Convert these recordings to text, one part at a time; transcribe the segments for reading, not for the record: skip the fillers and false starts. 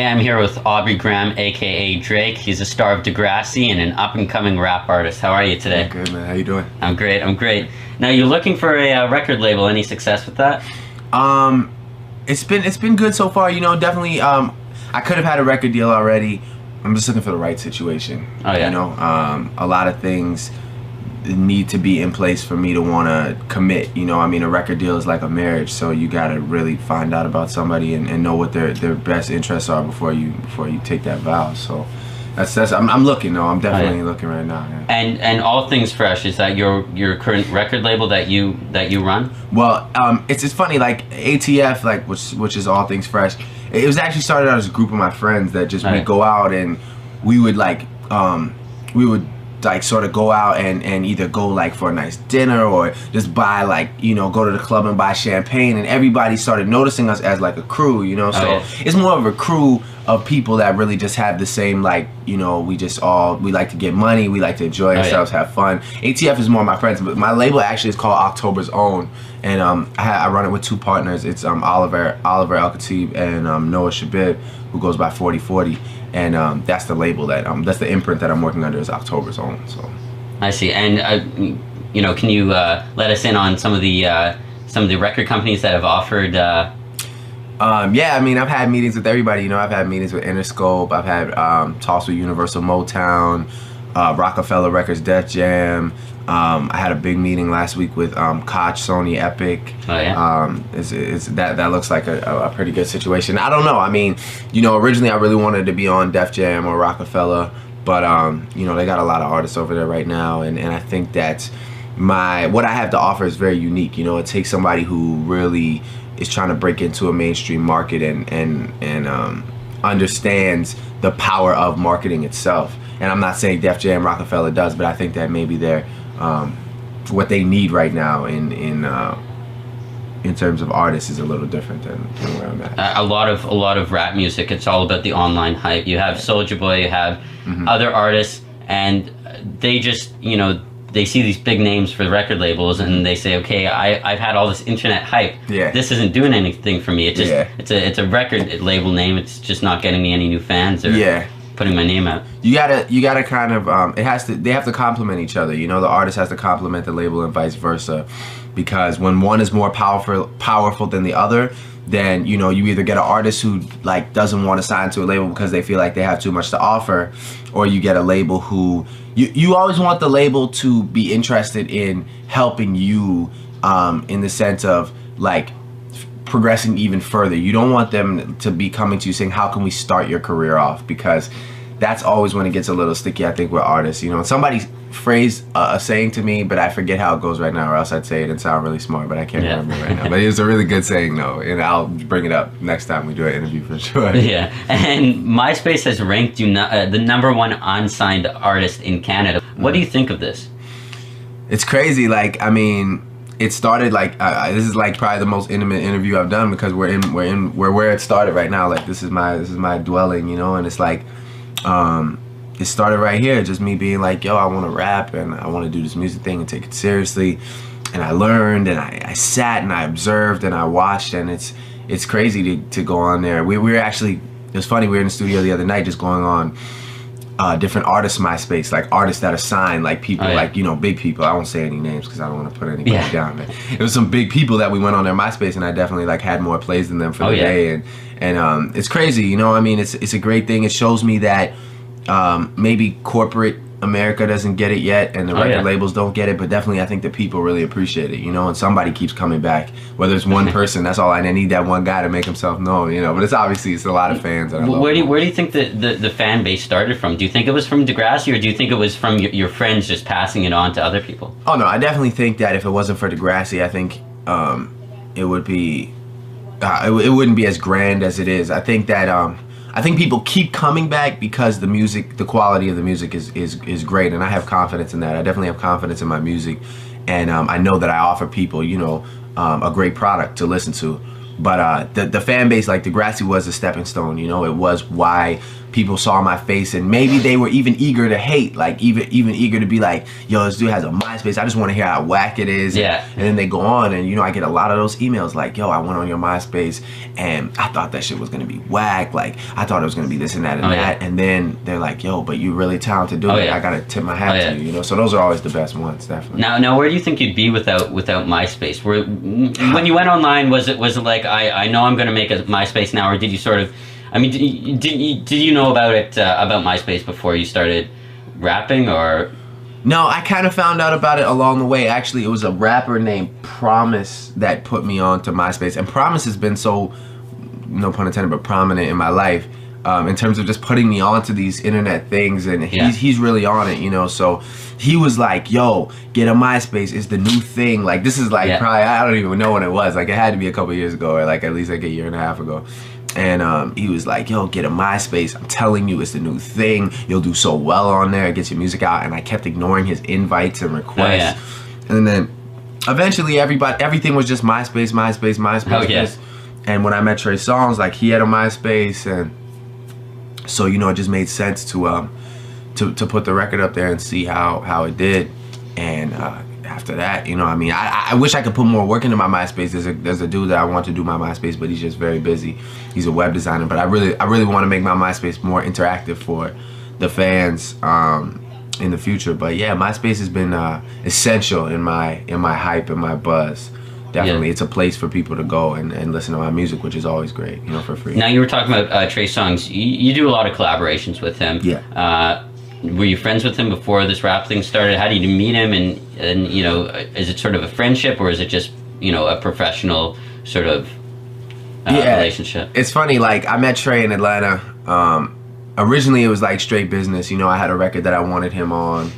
I'm here with Aubrey Graham, aka Drake. He's a star of Degrassi and an up-and-coming rap artist. How are you today? I'm good, man. How you doing? I'm great. I'm great. Now, you're looking for a record label. Any success with that? It's been good so far. You know, definitely. I could have had a record deal already. I'm just looking for the right situation. Oh yeah. You know, a lot of things need to be in place for me to want to commit. You know, I mean, a record deal is like a marriage, so you got to really find out about somebody and know what their best interests are before you take that vow. So that's I'm looking though. I'm definitely looking right now. Yeah. And All Things Fresh, is that your current record label that you run? Well, it's funny, like ATF, like which is All Things Fresh. It was actually started out as a group of my friends that just we'd go out and we would sort of go out and either go like for a nice dinner or just buy, like, you know, go to the club and buy champagne, and everybody started noticing us as like a crew, you know. So it's more of a crew of people that really just have the same, like, you know, we like to get money, we like to enjoy ourselves, have fun. ATF is more my friends, but my label actually is called October's Own, and I run it with two partners. It's Oliver El-Khatib and Noah Shabib, who goes by 4040. And that's the label that's the imprint that I'm working under, is October's Own. So I see. And you know, can you let us in on some of the record companies that have offered? Yeah, I mean, I've had meetings with everybody. You know, I've had meetings with Interscope. I've had talks with Universal Motown, Rockefeller Records, Def Jam. I had a big meeting last week with Koch, Sony, Epic. Oh yeah. That looks like a pretty good situation. I don't know. I mean, you know, originally I really wanted to be on Def Jam or Rockefeller, but you know, they got a lot of artists over there right now, and I think that what I have to offer is very unique. You know, it takes somebody who really is trying to break into a mainstream market and understands the power of marketing itself. And I'm not saying Def Jam, Rockefeller does, but I think that maybe they're what they need right now in terms of artists is a little different than where I'm at. A lot of rap music, it's all about the online hype. You have Soulja Boy, you have other artists, and they just, you know, they see these big names for the record labels and they say, okay, I've had all this internet hype. Yeah. This isn't doing anything for me. It just it's a record label name. It's just not getting me any new fans or putting my name out. You gotta kind of they have to complement each other. You know, the artist has to complement the label and vice versa, because when one is more powerful than the other, then, you know, you either get an artist who like doesn't want to sign to a label because they feel like they have too much to offer, or you get a label who you always want the label to be interested in helping you in the sense of like progressing even further. You don't want them to be coming to you saying, how can we start your career off? Because that's always when it gets a little sticky, I think, with artists. You know, somebody phrased a saying to me, but I forget how it goes right now, or else I'd say it and sound really smart, but I can't remember right now. But it was a really good saying though, and I'll bring it up next time we do an interview for sure. Yeah, and MySpace has ranked you the #1 unsigned artist in Canada. What do you think of this? It's crazy. Like, I mean, it started like this is like probably the most intimate interview I've done, because we're where it started right now. Like, this is my dwelling, you know, and it's like it started right here, just me being like, yo, I want to rap and I want to do this music thing and take it seriously. And I learned and I sat and I observed and I watched, and it's crazy to go on there. We were actually, it was funny, we were in the studio the other night just going on different artists MySpace, like artists that are signed, like people like, you know, big people. I won't say any names because I don't want to put anybody down, man. It was some big people that we went on their MySpace, and I definitely like had more plays than them for the day, and it's crazy, you know. I mean, it's a great thing. It shows me that maybe corporate America doesn't get it yet, and the record labels don't get it, but definitely I think the people really appreciate it, you know, and somebody keeps coming back. Whether it's one person, that's all I need, that one guy to make himself known, you know. But it's a lot of fans. And where do you think the fan base started from? Do you think it was from Degrassi, or do you think it was from your friends just passing it on to other people? Oh no, I definitely think that if it wasn't for Degrassi, I think it would be it wouldn't be as grand as it is. I think that I think people keep coming back because the quality of the music is great, and I have confidence in that. I definitely have confidence in my music, and I know that I offer people, you know, a great product to listen to. But the fan base, like Degrassi, was a stepping stone. You know, it was why people saw my face, and maybe they were even eager to hate, like even eager to be like, yo, this dude has a MySpace, I just want to hear how whack it is. Yeah. And then they go on, and you know, I get a lot of those emails like, yo, I went on your MySpace and I thought that shit was gonna be whack, like I thought it was gonna be this and that and that. And then they're like, yo, but you're really talented dude. I gotta tip my hat to you, you know. So those are always the best ones, definitely. Now where do you think you'd be without MySpace? When you went online, was it like, I know I'm gonna make a MySpace now, or did you sort of, I mean, did you know about it, about MySpace before you started rapping, or? No, I kind of found out about it along the way. Actually, it was a rapper named Promise that put me on to MySpace. And Promise has been so, no pun intended, but prominent in my life, in terms of just putting me onto these internet things. And he's really on it, you know. So he was like, yo, get a MySpace. It's the new thing. Like, this is like probably, I don't even know when it was. Like, it had to be a couple years ago, or like at least like a year and a half ago. And he was like, yo, get a MySpace. I'm telling you, it's the new thing. You'll do so well on there. Get your music out. And I kept ignoring his invites and requests. And then eventually everything was just MySpace. And when I met Trey Songz, like, he had a MySpace. And so, you know, it just made sense to put the record up there and see how it did. And after that, you know, I mean, I wish I could put more work into my MySpace. There's a dude that I want to do my MySpace, but he's just very busy. He's a web designer, but I really want to make my MySpace more interactive for the fans in the future. But yeah, MySpace has been essential in my hype and my buzz. Definitely, it's a place for people to go and listen to my music, which is always great, you know, for free. Now, you were talking about Trey Songz. You do a lot of collaborations with him. Yeah. Were you friends with him before this rap thing started? How did you meet him? And you know, is it sort of a friendship, or is it just, you know, a professional sort of relationship? It's funny, like, I met Trey in Atlanta. Originally, it was like straight business. You know, I had a record that I wanted him on,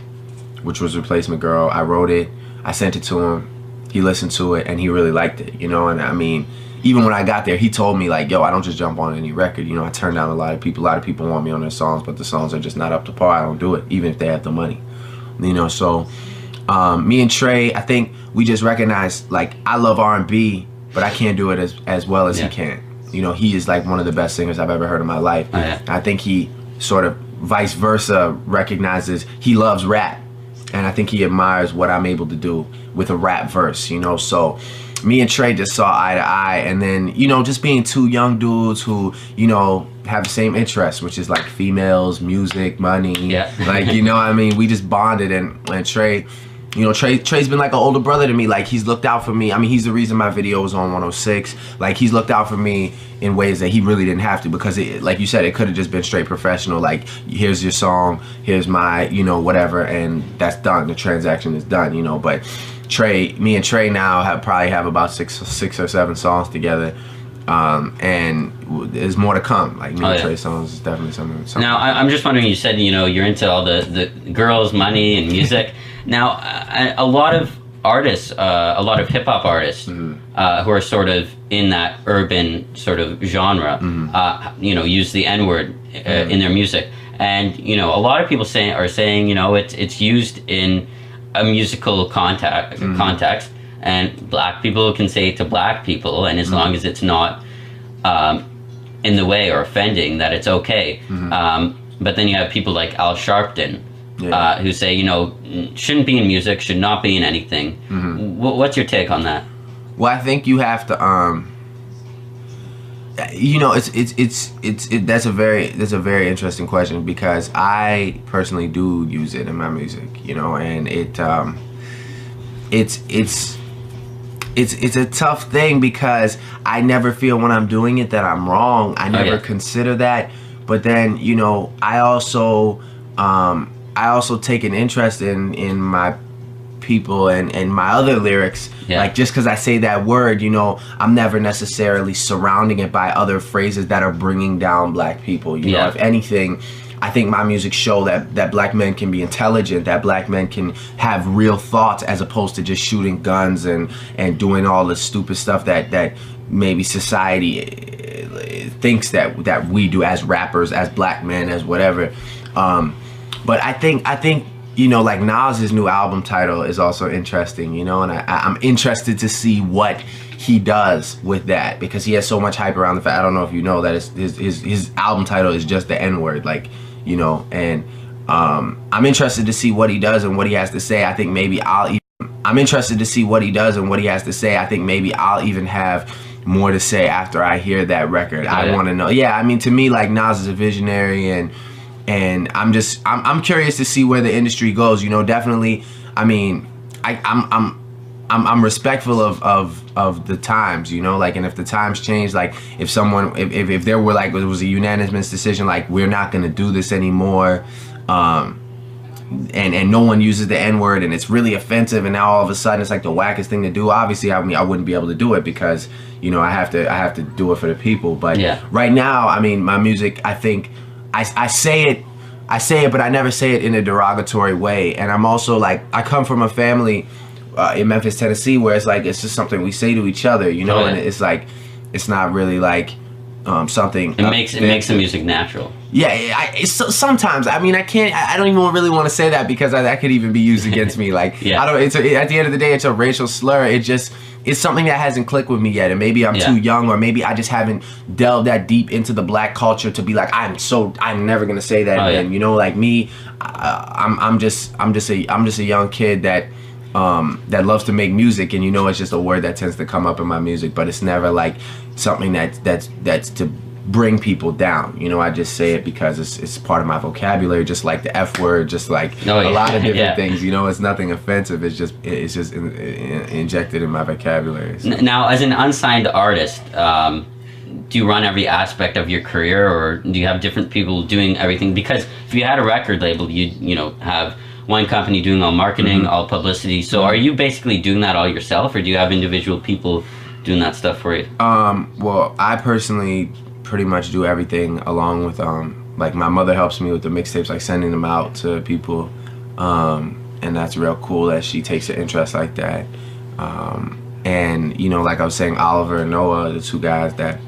which was Replacement Girl. I wrote it. I sent it to him. He listened to it, and he really liked it, you know. And I mean, even when I got there, he told me, like, yo, I don't just jump on any record. You know, I turn down a lot of people. A lot of people want me on their songs, but the songs are just not up to par. I don't do it, even if they have the money. You know, so me and Trey, I think we just recognized, like, I love R&B, but I can't do it as well as he can. You know, he is like one of the best singers I've ever heard in my life. I think he sort of vice versa recognizes he loves rap. And I think he admires what I'm able to do with a rap verse, you know. So me and Trey just saw eye to eye, and then, you know, just being two young dudes who, you know, have the same interests, which is like females, music, money. Like, you know what I mean? We just bonded, and Trey, you know, Trey's been like an older brother to me. Like, he's looked out for me. I mean, he's the reason my video was on 106. Like, he's looked out for me in ways that he really didn't have to, because it, like you said, it could have just been straight professional. Like, here's your song, here's my, you know, whatever, and that's done. The transaction is done, you know. But Trey, me and Trey now probably have about six or seven songs together. And there's more to come. Like, me and Trey Songz is definitely something. Now, I'm just wondering, you said, you know, you're into all the girls, money, and music. Now, a lot of artists, a lot of hip-hop artists who are sort of in that urban sort of genre, you know, use the N-word in their music. And, you know, a lot of people are saying, you know, it's used in a musical context, and black people can say it to black people, and as long as it's not in the way or offending, that it's okay. But then you have people like Al Sharpton, who say, you know, shouldn't be in music, should not be in anything. What's your take on that? Well, I think you have to, you know, that's a very interesting question, because I personally do use it in my music, you know, and it's a tough thing, because I never feel when I'm doing it that I'm wrong. I never consider that. But then, you know, I also take an interest in my people and my other lyrics. Like, just because I say that word, you know, I'm never necessarily surrounding it by other phrases that are bringing down black people. You know, if anything, I think my music show that black men can be intelligent, that black men can have real thoughts, as opposed to just shooting guns and doing all the stupid stuff that maybe society thinks that we do as rappers, as black men, as whatever. But I think you know, like, Nas's new album title is also interesting, you know, and I'm interested to see what he does with that, because he has so much hype around the fact. I don't know if you know that his album title is just the N-word, like, you know. And I'm interested to see what he does and what he has to say. I think maybe I'm interested to see what he does and what he has to say. I think maybe I'll even have more to say after I hear that record. I want to know. Yeah, I mean, to me, like, Nas is a visionary, and I'm curious to see where the industry goes. You know, definitely. I mean, I'm respectful of the times, you know, like, and if the times change, like, if there were, like, it was a unanimous decision, like, we're not gonna do this anymore, and no one uses the N-word, and it's really offensive, and now all of a sudden it's like the wackest thing to do. Obviously, I mean, I wouldn't be able to do it, because, you know, I have to do it for the people. But right now, I mean, my music, I think I say it, but I never say it in a derogatory way. And I'm also, like, I come from a family in Memphis, Tennessee, where it's like, it's just something we say to each other, you know. And it's like, it's not really like something. It makes the music natural. Yeah, sometimes, I mean, I don't even really want to say that, because that could even be used against me. Like, I don't. At the end of the day, it's a racial slur. It's something that hasn't clicked with me yet, and maybe I'm too young, or maybe I just haven't delved that deep into the black culture to be like, I'm never gonna say that. And you know, like me, I'm just a young kid that loves to make music, and, you know, it's just a word that tends to come up in my music, but it's never like something that's to bring people down. You know, I just say it because it's part of my vocabulary, just like the F word, just like a lot of different things. You know, it's nothing offensive. It's just injected in my vocabulary. So. Now, as an unsigned artist, do you run every aspect of your career, or do you have different people doing everything? Because if you had a record label, you know, have one company doing all marketing, all publicity. So are you basically doing that all yourself, or do you have individual people doing that stuff for you? Well, I personally pretty much do everything, along with like, my mother helps me with the mixtapes, like sending them out to people, and that's real cool that she takes an interest like that. And, you know, like I was saying, Oliver and Noah, the two guys that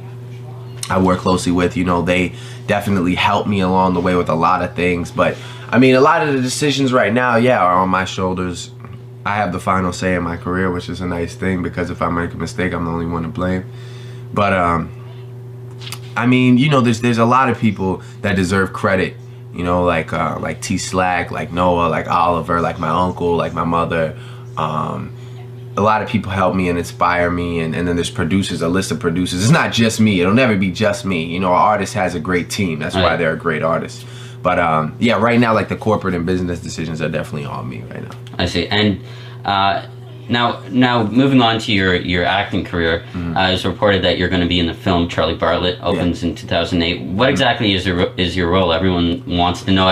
I work closely with, you know, they definitely help me along the way with a lot of things. But I mean, a lot of the decisions right now, are on my shoulders. I have the final say in my career, which is a nice thing, because if I make a mistake, I'm the only one to blame. But I mean, you know, there's a lot of people that deserve credit, you know, like T Slack, like Noah, like Oliver, like my uncle, like my mother. A lot of people help me and inspire me, and then there's producers, a list of producers. It's not just me. It'll never be just me. You know, an artist has a great team. That's why they're a great artist. But yeah, right now, like, the corporate and business decisions are definitely on me right now. I see. And now moving on to your acting career, it's reported that you're going to be in the film Charlie Bartlett, opens in 2008. What exactly is your role? Everyone wants to know.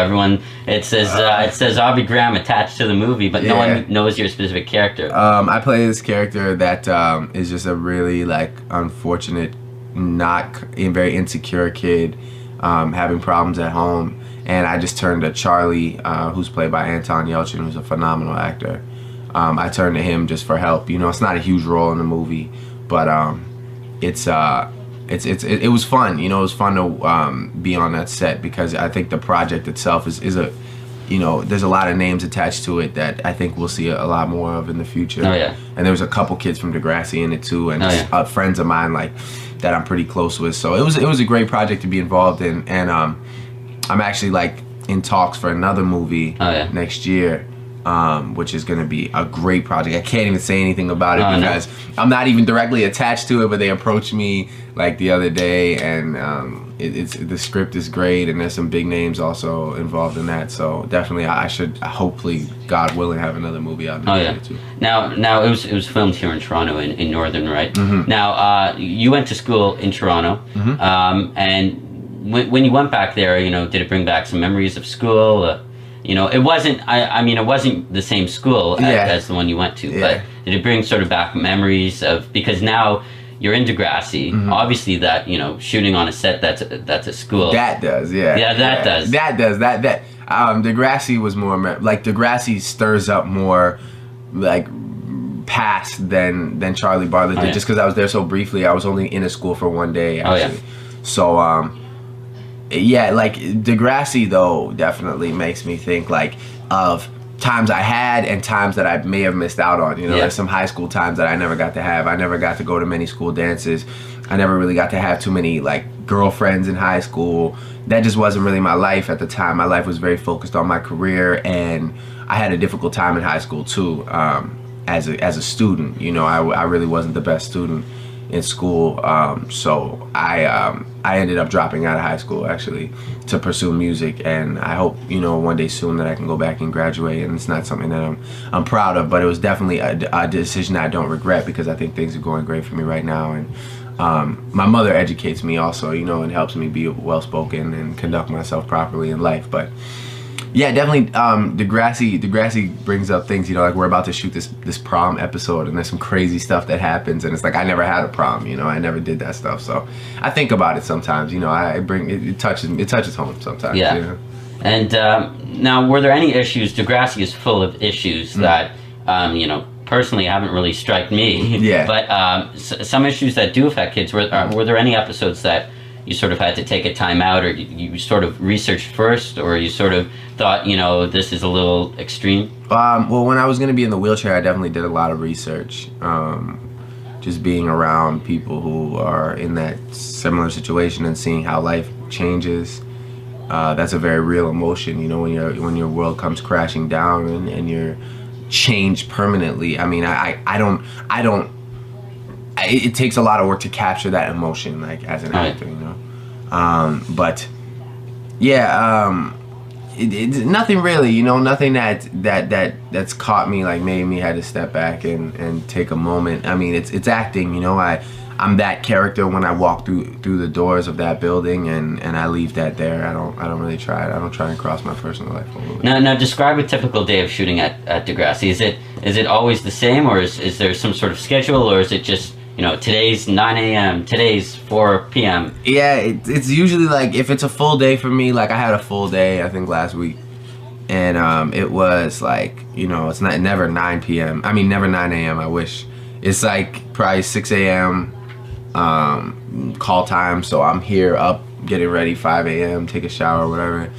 It says Aubrey Graham attached to the movie, but no one knows your specific character. I play this character that is just a really, like, unfortunate, very insecure kid, having problems at home. And I just turned to Charlie, who's played by Anton Yelchin, who's a phenomenal actor. I turned to him just for help. You know, it's not a huge role in the movie, but it was fun. You know, it was fun to be on that set, because I think the project itself is a, you know, there's a lot of names attached to it that I think we'll see a lot more of in the future. And there was a couple kids from Degrassi in it too, and friends of mine, like, that I'm pretty close with. So it was a great project to be involved in, and I'm actually, like, in talks for another movie next year, which is going to be a great project. I can't even say anything about it because I'm not even directly attached to it, but they approached me, like, the other day, and the script is great, and there's some big names also involved in that. So definitely, I should, hopefully, God willing, have another movie out next year too. Now it was filmed here in Toronto, in Northern, right? Now you went to school in Toronto, and when you went back there, you know, did it bring back some memories of school? You know, it wasn't. I mean, it wasn't the same school as the one you went to. But did it bring sort of back memories of, because now you're in Degrassi. Obviously, that, you know, shooting on a set, that's a school. That does, that does. Degrassi was more like, Degrassi stirs up more, like, past than Charlie Bartlett did. Just because I was there so briefly. I was only in a school for one day, actually. So yeah, like, Degrassi, though, definitely makes me think, like, of times I had and times that I may have missed out on. You know, Yeah. there's some high school times that I never got to have. I never got to go to many school dances. I never really got to have too many like girlfriends in high school. That just wasn't really my life at the time. My life was very focused on my career, and I had a difficult time in high school too. As a student, you know, I really wasn't the best student in school, so I ended up dropping out of high school actually to pursue music, and I hope, you know, one day soon that I can go back and graduate. And it's not something that I'm proud of, but it was definitely a decision I don't regret, because I think things are going great for me right now. And my mother educates me also, you know, and helps me be well spoken and conduct myself properly in life. But yeah, definitely, Degrassi brings up things, you know, like we're about to shoot this prom episode, and there's some crazy stuff that happens, and it's like I never had a prom, you know, I never did that stuff, so I think about it sometimes, you know, it touches home sometimes. Yeah. You know? And now, were there any issues? Degrassi is full of issues that, you know, personally haven't really struck me. Yeah. But some issues that do affect kids. Were there any episodes that you sort of had to take a time out, or you sort of researched first, or you sort of thought, you know, this is a little extreme? Well, when I was going to be in the wheelchair, I definitely did a lot of research. Just being around people who are in that similar situation and seeing how life changes. That's a very real emotion, you know, when your world comes crashing down and you're changed permanently. I mean, it takes a lot of work to capture that emotion, like as an actor, you know. But yeah, it's nothing really, you know, nothing that's caught me, like made me had to step back and take a moment. I mean, it's acting, you know. I'm that character when I walk through the doors of that building, and I leave that there. I don't really try it. I don't try and cross my personal life over it. Now describe a typical day of shooting at Degrassi. Is it always the same, or is there some sort of schedule, or is it just, you know, today's 9 a.m., today's 4 p.m.? Yeah, it's usually like, if it's a full day for me, like I had a full day, I think last week. And it was like, you know, it's never 9 p.m. I mean, never 9 a.m., I wish. It's like probably 6 a.m. Call time. So I'm here up, getting ready, 5 a.m., take a shower, whatever.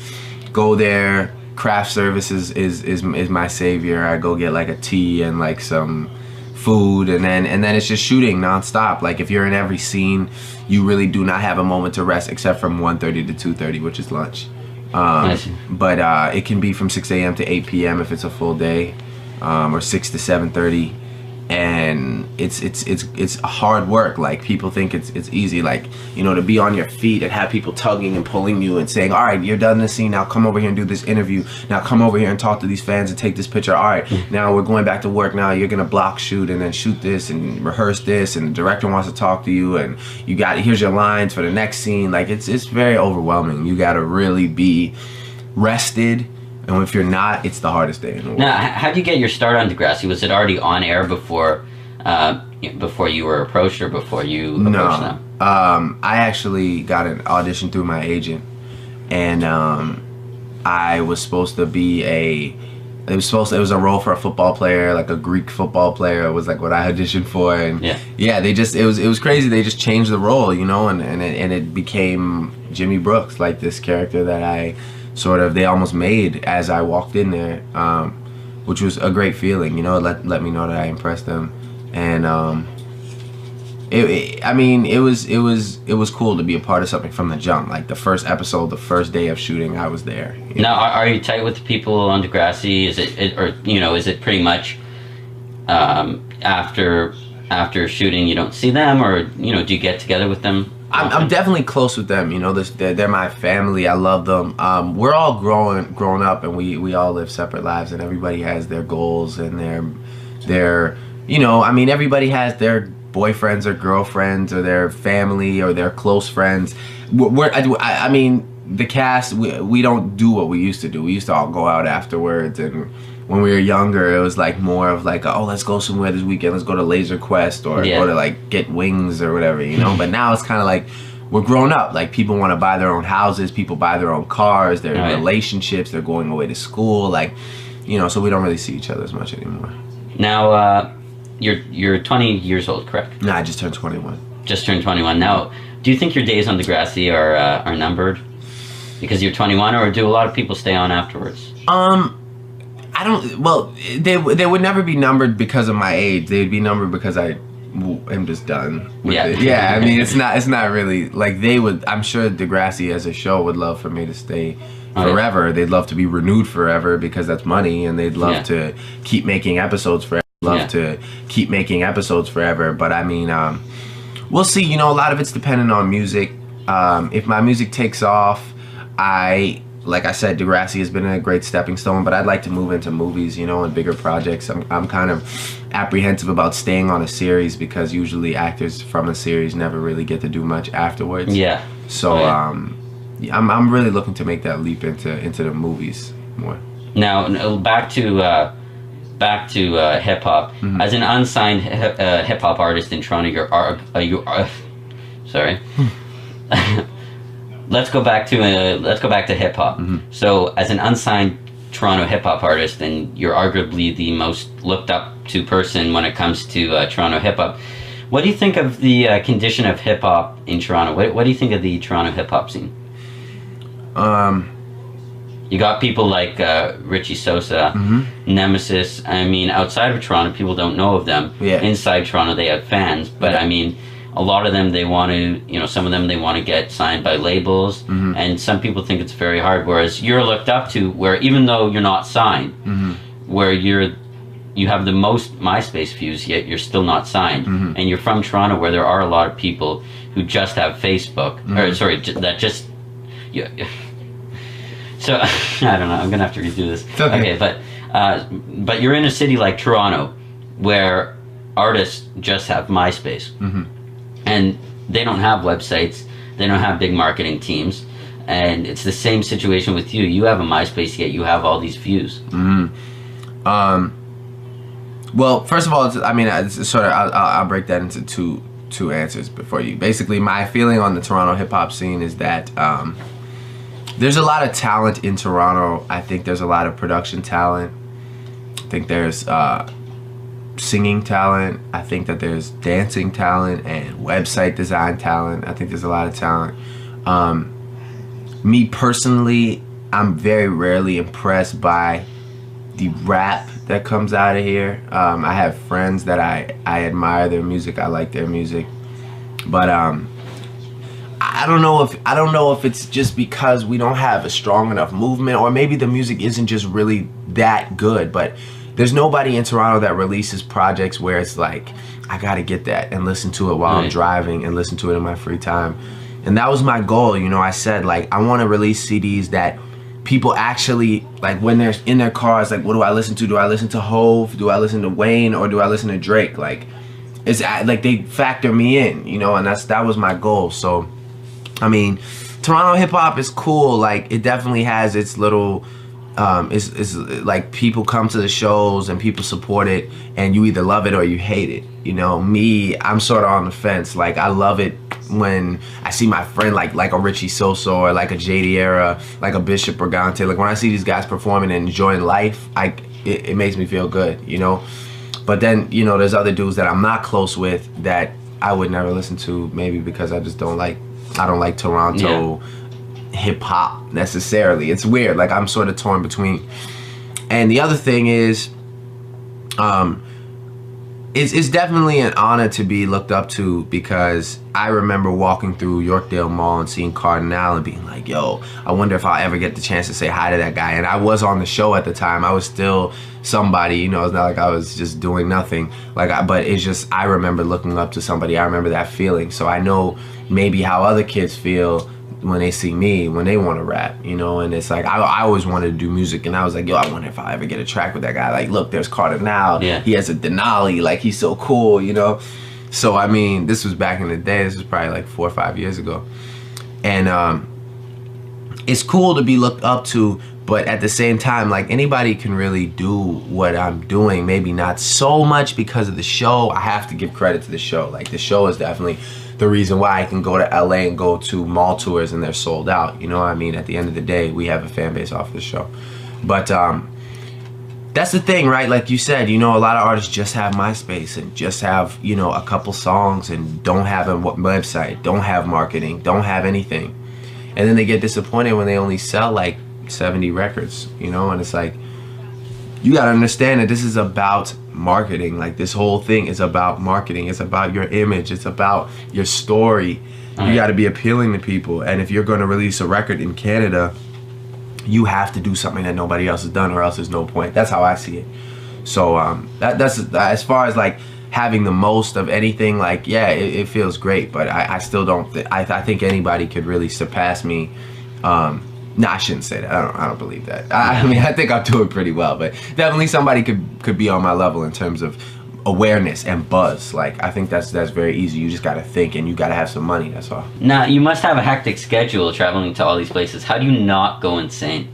Go there. Craft services is my savior. I go get like a tea and like some food, and then it's just shooting nonstop. Like if you're in every scene, you really do not have a moment to rest except from 1:30 to 2:30, which is lunch. But it can be from 6 a.m. to 8 p.m. if it's a full day, or 6 to 7:30. And it's hard work. Like people think it's easy, like, you know, to be on your feet and have people tugging and pulling you and saying, all right, you're done this scene, now come over here and do this interview, now come over here and talk to these fans and take this picture, all right, now we're going back to work, now you're gonna block shoot and then shoot this and rehearse this, and the director wants to talk to you, and here's your lines for the next scene. Like it's very overwhelming. You gotta really be rested. And if you're not, it's the hardest day in the world. Now, how did you get your start on Degrassi? Was it already on air before you were approached, or before you approached them? I actually got an audition through my agent, and I was supposed to be it was a role for a football player, like a Greek football player. It was like what I auditioned for, and yeah, it was crazy. They just changed the role, you know, and it became Jimmy Brooks, like this character that they almost made as I walked in there, which was a great feeling, you know. It let me know that I impressed them, and it was cool to be a part of something from the jump. Like the first episode, the first day of shooting, I was there. Now, are you tight with the people on Degrassi? Is it pretty much after shooting you don't see them, or, you know, do you get together with them? I'm definitely close with them, you know. They're my family. I love them. We're all grown up, and we all live separate lives, and everybody has their goals and their you know, I mean, everybody has their boyfriends or girlfriends or their family or their close friends. I mean, the cast, we don't do what we used to do. We used to all go out afterwards, and when we were younger, it was like more of like, oh, let's go somewhere this weekend, let's go to Laser Quest, or go to like get wings or whatever, you know. But now it's kind of like we're grown up. Like people want to buy their own houses, people buy their own cars, they're in relationships, they're going away to school, like, you know, so we don't really see each other as much anymore. Now, you're 20 years old, correct? No, I just turned 21. Just turned 21. Now, do you think your days on Degrassi are numbered because you're 21, or do a lot of people stay on afterwards? I don't. Well, they would never be numbered because of my age. They'd be numbered because I am just done with it. Yeah. I mean, it's not really like they would. I'm sure Degrassi as a show would love for me to stay forever. They'd love to be renewed forever because that's money, and they'd love to keep making episodes forever. To keep making episodes forever. But I mean, we'll see. You know, a lot of it's dependent on music. If my music takes off, like I said, Degrassi has been a great stepping stone, but I'd like to move into movies, you know, and bigger projects. I'm kind of apprehensive about staying on a series because usually actors from a series never really get to do much afterwards. Yeah. So I'm really looking to make that leap into the movies more. Now back to hip hop. As an unsigned hip hop artist in Toronto, sorry. Let's go back to hip hop. So, as an unsigned Toronto hip hop artist, and you're arguably the most looked up to person when it comes to Toronto hip hop. What do you think of the condition of hip hop in Toronto? What do you think of the Toronto hip hop scene? You got people like Richie Sosa, Nemesis. I mean, outside of Toronto, people don't know of them. Inside Toronto, they have fans, but I mean, a lot of them, they want to, you know, some of them, they want to get signed by labels, and some people think it's very hard, whereas you're looked up to, where even though you're not signed, where you have the most MySpace views, yet you're still not signed, and you're from Toronto, where there are a lot of people who just have Facebook, or sorry, that just, so, I don't know, I'm going to have to redo this. Okay, but you're in a city like Toronto, where artists just have MySpace. And they don't have websites, they don't have big marketing teams, and it's the same situation with you. You have a MySpace, yet you have all these views. Well, first of all, I mean, I'll break that into two answers before you. Basically, my feeling on the Toronto hip hop scene is that there's a lot of talent in Toronto. I think there's a lot of production talent. I think there's singing talent. I think that there's dancing talent and website design talent. I think there's a lot of talent. Me personally, I'm very rarely impressed by the rap that comes out of here. I have friends that I admire their music. I like their music, but I don't know if it's just because we don't have a strong enough movement, or maybe the music isn't just really that good. But there's nobody in Toronto that releases projects where it's like, I gotta get that and listen to it while I'm driving and listen to it in my free time. And that was my goal, you know. I said, like, I want to release CDs that people actually, like, when they're in their cars, like, what do I listen to? Do I listen to Hove? Do I listen to Wayne? Or do I listen to Drake? Like, it's like they factor me in, you know, and that was my goal. So, I mean, Toronto hip hop is cool. Like, it definitely has its little, it's like people come to the shows and people support it, and you either love it or you hate it. You know, me, I'm sort of on the fence. Like, I love it when I see my friend like a Richie Sosa or like a JD Era, like a Bishop Brigante. Like, when I see these guys performing and enjoying life, it makes me feel good, you know. But then, you know, there's other dudes that I'm not close with that I would never listen to, maybe because I just don't like Toronto hip hop necessarily. It's weird. Like, I'm sort of torn between. And the other thing is, it's definitely an honor to be looked up to, because I remember walking through Yorkdale Mall and seeing Cardinal and being like, yo, I wonder if I'll ever get the chance to say hi to that guy. And I was on the show at the time. I was still somebody, you know. It's not like I was just doing nothing. But it's just, I remember looking up to somebody. I remember that feeling. So I know maybe how other kids feel when they see me, when they want to rap, you know. And it's like, I always wanted to do music, and I was like, yo, I wonder if I ever get a track with that guy. Like, look, there's Cardinal. He has a Denali. Like, he's so cool, you know. So, I mean, this was back in the day. This was probably like 4 or 5 years ago. And it's cool to be looked up to, but at the same time, like, anybody can really do what I'm doing. Maybe not so much because of the show. I have to give credit to the show. Like, the show is definitely the reason why I can go to LA and go to mall tours and they're sold out. You know what I mean? At the end of the day, we have a fan base off the show. But that's the thing, right? Like you said, you know, a lot of artists just have MySpace and just have, you know, a couple songs and don't have a website, don't have marketing, don't have anything. And then they get disappointed when they only sell like 70 records, you know. And it's like, you gotta understand that this is about marketing. Like, this whole thing is about marketing. It's about your image. It's about your story. You gotta be appealing to people. And if you're gonna release a record in Canada, you have to do something that nobody else has done, or else there's no point. That's how I see it. So that's as far as like having the most of anything. Like, yeah, it feels great, but I still don't. I think anybody could really surpass me. No, I shouldn't say that. I don't believe that. I mean, I think I'm doing pretty well, but definitely somebody could be on my level in terms of awareness and buzz. Like, I think that's very easy. You just gotta think, and you gotta have some money. That's all. Now, you must have a hectic schedule traveling to all these places. How do you not go insane?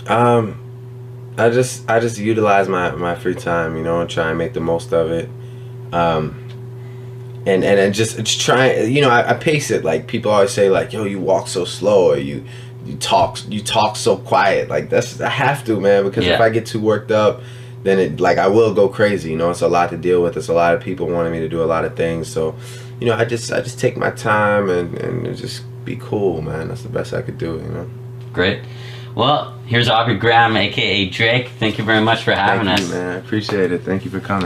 I just utilize my free time, you know, and try and make the most of it. And just try, you know, I pace it. Like, people always say, like, yo, you walk so slow, or you talk so quiet. Like, I have to, man, because if I get too worked up, then I will go crazy. You know, it's a lot to deal with. It's a lot of people wanting me to do a lot of things. So, you know, I just take my time and just be cool, man. That's the best I could do, you know. Great. Well, here's Aubrey Graham, aka Drake. Thank you very much for having us. Thank you, man. I appreciate it. Thank you for coming.